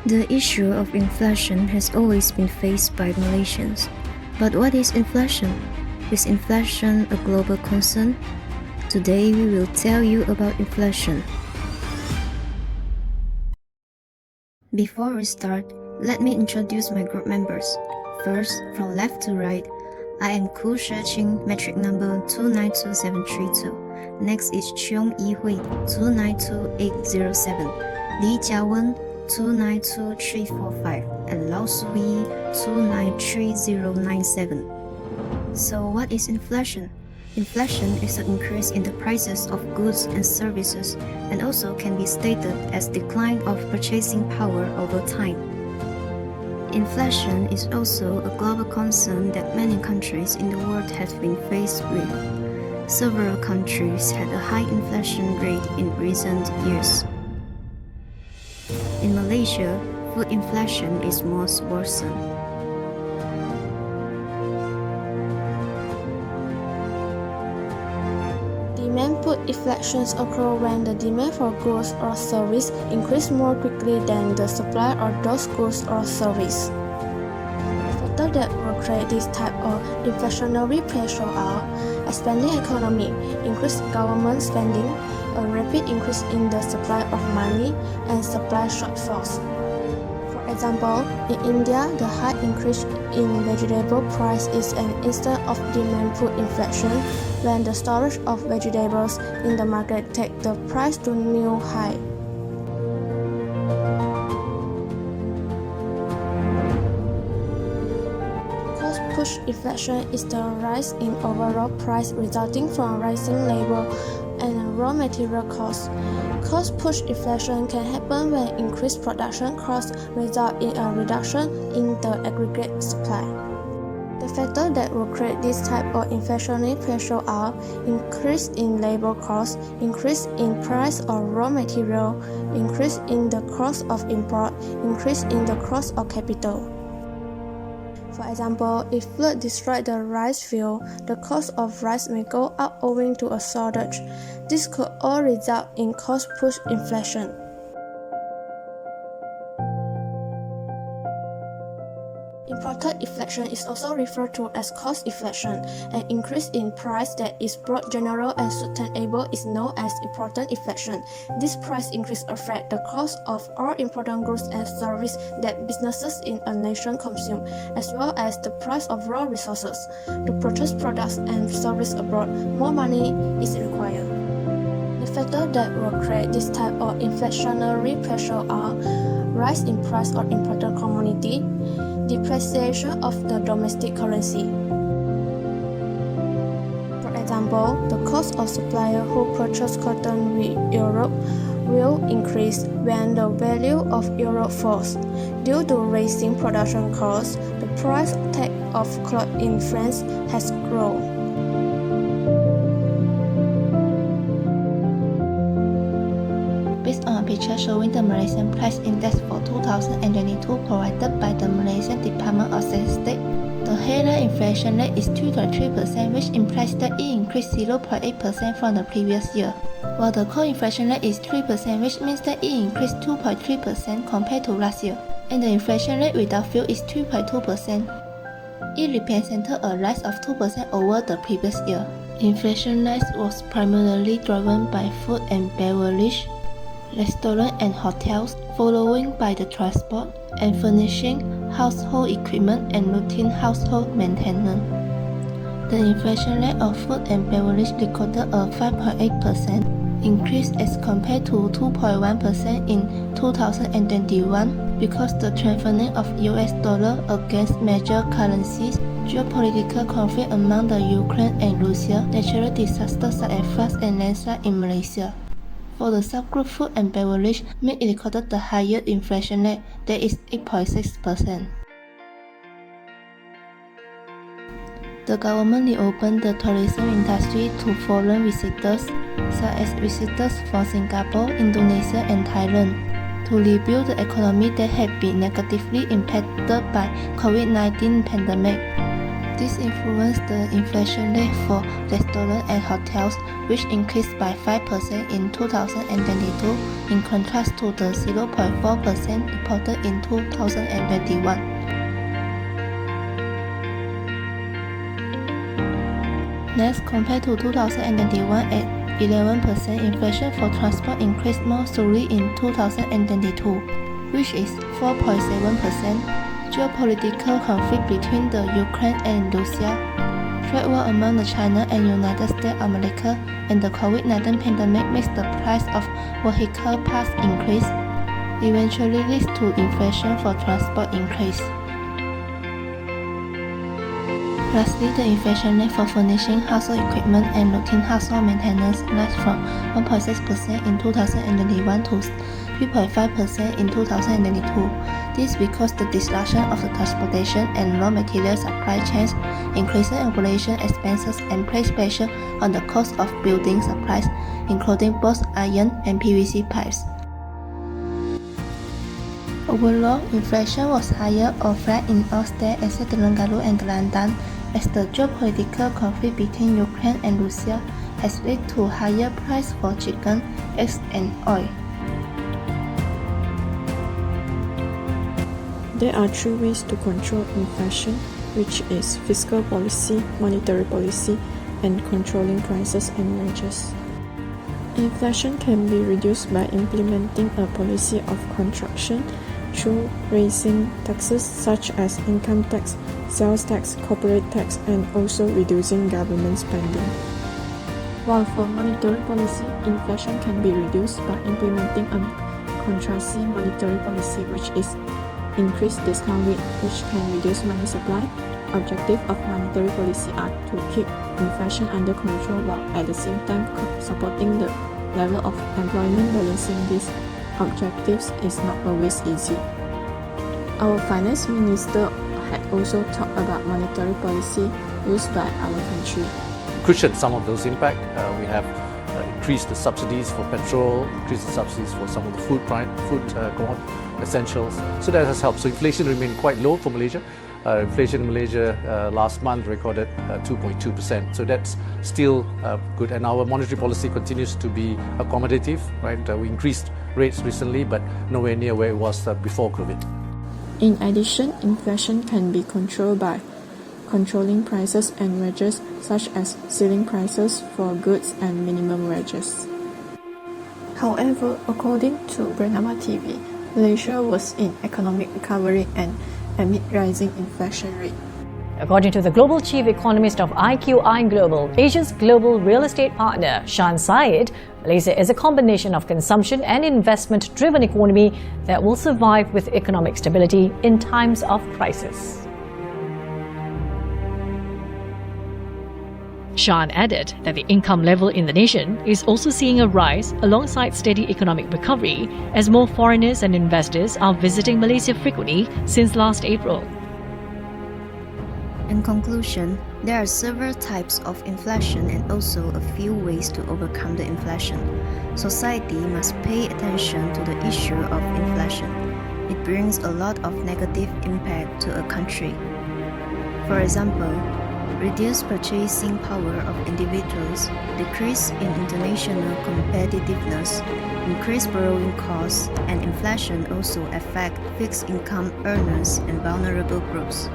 The issue of inflation has always been faced by Malaysians. But what is inflation? Is inflation a global concern? Today we will tell you about inflation. Before we start, let me introduce my group members. First, from left to right, I am Khoo Ching, metric number 292732. Next is Cheong Yi Hui, 292807. Jia Wen, 292345, and Lau Su Yee, 293097. So what is inflation? Inflation is an increase in the prices of goods and services, and also can be stated as decline of purchasing power over time. Inflation is also a global concern that many countries in the world have been faced with. Several countries had a high inflation rate in recent years. In Malaysia, food inflation is most worsened. Demand pull inflations occur when the demand for goods or service increases more quickly than the supply of those goods or service. Factors that will create this type of inflationary pressure are expanding economy, increased government spending, a rapid increase in the supply of money, and supply shortfalls. For example, in India, the high increase in vegetable price is an instance of demand pull inflation when the storage of vegetables in the market take the price to new high. Cost push inflation is the rise in overall price resulting from rising labor and raw material costs. Cost push inflation can happen when increased production costs result in a reduction in the aggregate supply. The factors that will create this type of inflationary pressure are increase in labor costs, increase in price of raw material, increase in the cost of import, increase in the cost of capital. For example, if flood destroys the rice field, the cost of rice may go up owing to a shortage. This could all result in cost push inflation. Imported inflation is also referred to as cost inflation. An increase in price that is broad, general, and sustainable is known as imported inflation. This price increase affects the cost of all important goods and services that businesses in a nation consume, as well as the price of raw resources. To purchase products and services abroad, more money is required. The factors that will create this type of inflationary pressure are rise in price of imported commodity, depreciation of the domestic currency. For example, the cost of suppliers who purchase cotton with Europe will increase when the value of euro falls. Due to rising production costs, the price tag of cloth in France has grown. Based on a picture showing the Malaysian Price Index for 2022 provided by the Malaysian Department of Statistics, the headline inflation rate is 2.3%, which implies that it increased 0.8% from the previous year, while the core inflation rate is 3%, which means that it increased 2.3% compared to last year, and the inflation rate without fuel is 3.2%. It represented a rise of 2% over the previous year. Inflation rise was primarily driven by food and beverage, restaurants and hotels, following by the transport and furnishing, household equipment, and routine household maintenance. The inflation rate of food and beverage recorded a 5.8% increase as compared to 2.1% in 2021 because the strengthening of US dollar against major currencies, geopolitical conflict among the Ukraine and Russia, natural disasters such as floods and landslides in Malaysia. For the subgroup food and beverage, meat recorded the highest inflation rate, that is 8.6%. The government reopened the tourism industry to foreign visitors, such as visitors from Singapore, Indonesia, and Thailand, to rebuild the economy that had been negatively impacted by COVID-19 pandemic. This influenced the inflation rate for restaurants and hotels, which increased by 5% in 2022 in contrast to the 0.4% reported in 2021. Next, compared to 2021 at 11%, inflation for transport increased more slowly in 2022, which is 4.7%. Geopolitical conflict between the Ukraine and Russia, trade war among the China and United States of America, and the COVID-19 pandemic makes the price of vehicle parts increase, eventually leads to inflation for transport increase. Lastly, the inflation rate for furnishing household equipment and routine household maintenance rose from 1.6% in 2021 to 3.5% in 2022. This because the disruption of the transportation and raw material supply chains, increasing operation expenses and place pressure on the cost of building supplies, including both iron and PVC pipes. Overall, inflation was higher or flat in all states except Terengganu and Kelantan, as the geopolitical conflict between Ukraine and Russia has led to higher price for chicken, eggs, and oil. There are three ways to control inflation, which is fiscal policy, monetary policy, and controlling prices and wages. Inflation can be reduced by implementing a policy of contraction through raising taxes such as income tax, sales tax, corporate tax, and also reducing government spending. While for monetary policy, inflation can be reduced by implementing a contrasting monetary policy, which is increased discount rate, which can reduce money supply. Objective of monetary policy are to keep inflation under control while at the same time supporting the level of employment. Balancing these objectives is not always easy. Our finance minister had also talked about monetary policy used by our country. Cushion some of those impacts. We have increased the subsidies for petrol, increased the subsidies for some of the food essentials. So that has helped. So inflation remained quite low for Malaysia. Inflation in Malaysia last month recorded 2.2%. So that's still good. And our monetary policy continues to be accommodative. Right? We increased rates recently, but nowhere near where it was before COVID. In addition, inflation can be controlled by controlling prices and wages, such as ceiling prices for goods and minimum wages. However, according to Bernama TV, Malaysia was in economic recovery and amid rising inflation rate. According to the global chief economist of IQI Global, Asia's global real estate partner, Syer, Malaysia is a combination of consumption and investment-driven economy that will survive with economic stability in times of crisis. Shan added that the income level in the nation is also seeing a rise alongside steady economic recovery as more foreigners and investors are visiting Malaysia frequently since last April. In conclusion, there are several types of inflation and also a few ways to overcome the inflation. Society must pay attention to the issue of inflation. It brings a lot of negative impact to a country. For example, reduced purchasing power of individuals, decrease in international competitiveness, increased borrowing costs, and inflation also affect fixed income earners and vulnerable groups.